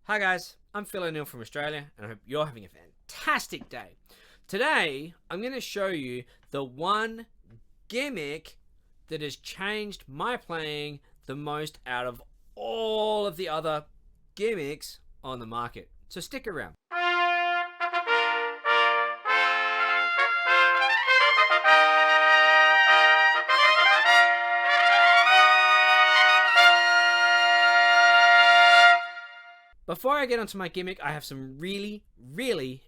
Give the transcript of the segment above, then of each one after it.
Hi guys, I'm Phill O'Neill from Australia and I hope you're having a fantastic day. Today, I'm going to show you the one gimmick that has changed my playing the most out of all of the other gimmicks on the market. So stick around. Before I get onto my gimmick, I have some really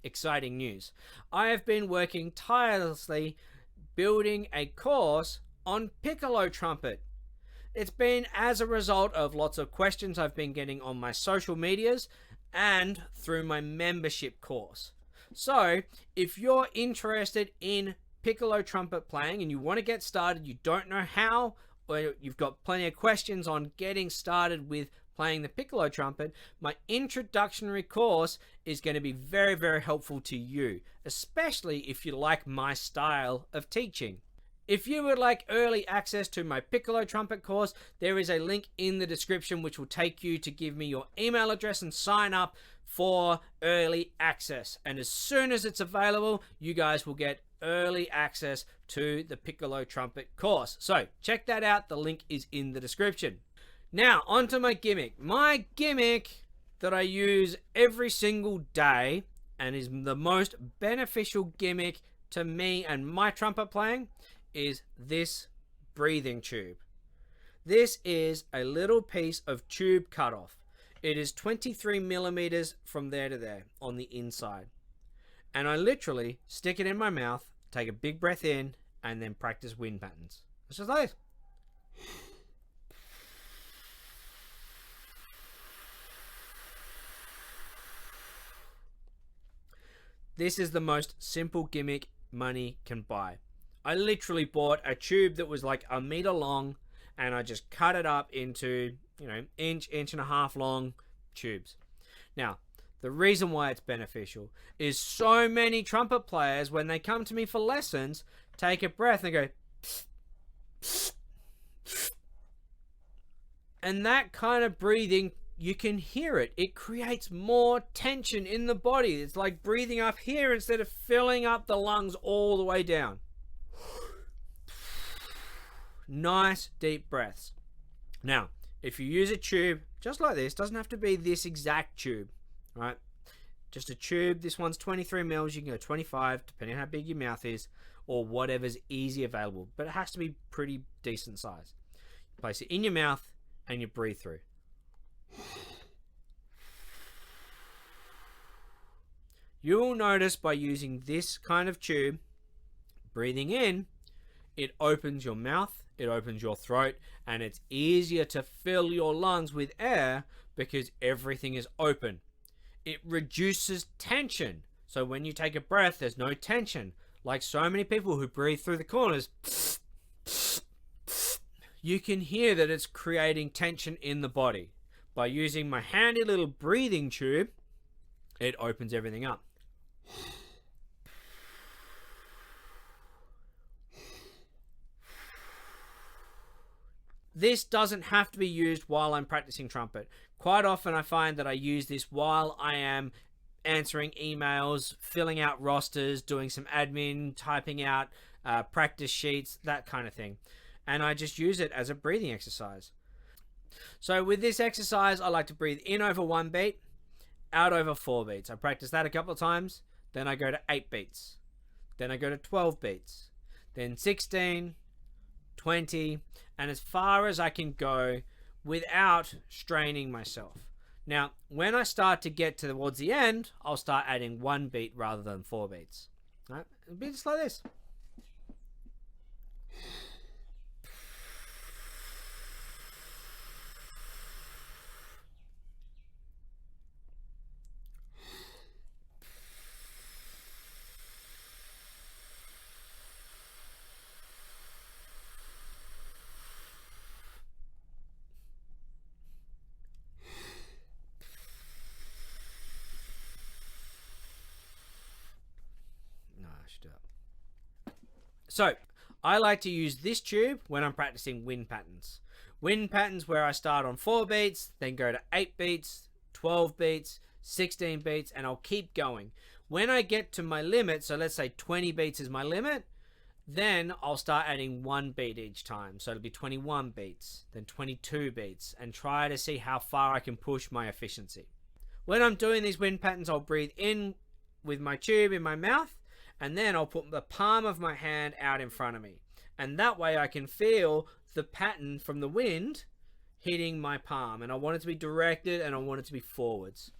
exciting news. I have been working tirelessly building a course on piccolo trumpet. It's been as a result of lots of questions I've been getting on my social medias and through my membership course. So, if you're interested in piccolo trumpet playing and you want to get started, you don't know how, or you've got plenty of questions on getting started with playing the piccolo trumpet, my introductory course is going to be very helpful to you, especially if you like my style of teaching. If you would like early access to my piccolo trumpet course, there is a link in the description which will take you to give me your email address and sign up for early access. And as soon as it's available, you guys will get early access to the piccolo trumpet course. So check that out. The link is in the description. Now, onto my gimmick. My gimmick that I use every single day and is the most beneficial gimmick to me and my trumpet playing is this breathing tube. This is a little piece of tube cutoff. It is 23 millimeters from there to there on the inside. And I literally stick it in my mouth, take a big breath in, and then practice wind patterns. It's just like this. This is the most simple gimmick money can buy. I literally bought a tube that was like a meter long and I just cut it up into, inch and a half long tubes. Now, the reason why it's beneficial is so many trumpet players, when they come to me for lessons, take a breath and go, and that kind of breathing, you can hear it. It creates more tension in the body. It's like breathing up here instead of filling up the lungs all the way down. Nice deep breaths. Now, if you use a tube just like this, doesn't have to be this exact tube, right? Just a tube. This one's 23 mils. You can go 25, depending on how big your mouth is, or whatever's easy available. But it has to be pretty decent size. You place it in your mouth and you breathe through. You will notice by using this kind of tube, breathing in, it opens your mouth, it opens your throat, and it's easier to fill your lungs with air because everything is open. It reduces tension. So when you take a breath, there's no tension. Like so many people who breathe through the corners, you can hear that it's creating tension in the body. By using my handy little breathing tube, it opens everything up. This doesn't have to be used while I'm practicing trumpet. Quite often I find that I use this while I am answering emails, filling out rosters, doing some admin, typing out practice sheets, that kind of thing. And I just use it as a breathing exercise. So with this exercise, I like to breathe in over 1 beat, out over 4 beats. I practice that a couple of times. Then I go to 8 beats. Then I go to 12 beats. Then 16, 20, and as far as I can go without straining myself. Now, when I start to get towards the end, I'll start adding 1 beat rather than 4 beats. All right? It'll be just like this. So, I like to use this tube when I'm practicing wind patterns. Wind patterns where I start on 4 beats, then go to 8 beats, 12 beats, 16 beats, and I'll keep going. When I get to my limit, so let's say 20 beats is my limit, then I'll start adding 1 beat each time. So it'll be 21 beats, then 22 beats, and try to see how far I can push my efficiency. When I'm doing these wind patterns, I'll breathe in with my tube in my mouth, and then I'll put the palm of my hand out in front of me. And that way I can feel the pattern from the wind hitting my palm. And I want it to be directed, and I want it to be forwards.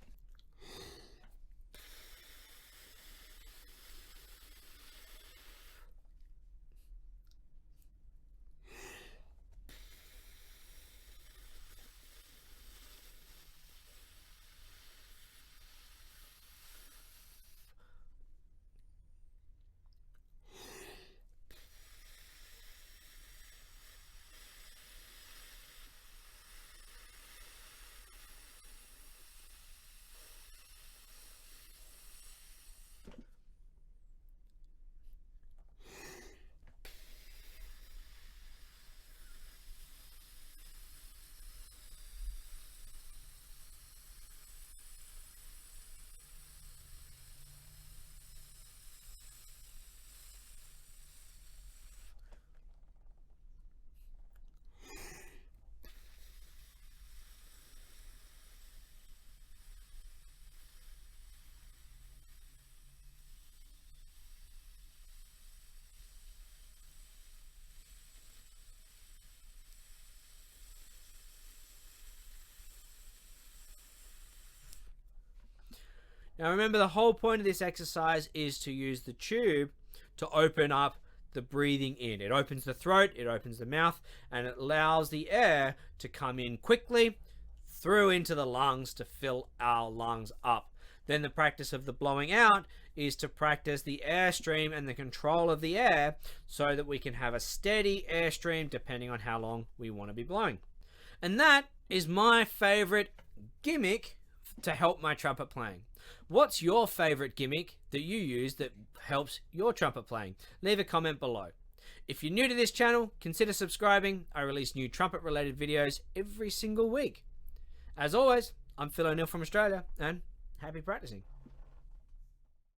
Now remember, the whole point of this exercise is to use the tube to open up the breathing in. It opens the throat, it opens the mouth, and it allows the air to come in quickly through into the lungs to fill our lungs up. Then the practice of the blowing out is to practice the airstream and the control of the air so that we can have a steady airstream depending on how long we want to be blowing. And that is my favorite gimmick to help my trumpet playing. What's your favorite gimmick that you use that helps your trumpet playing? Leave a comment below. If you're new to this channel, consider subscribing. I release new trumpet related videos every single week. As always, I'm Phill O'Neill from Australia, and happy practicing.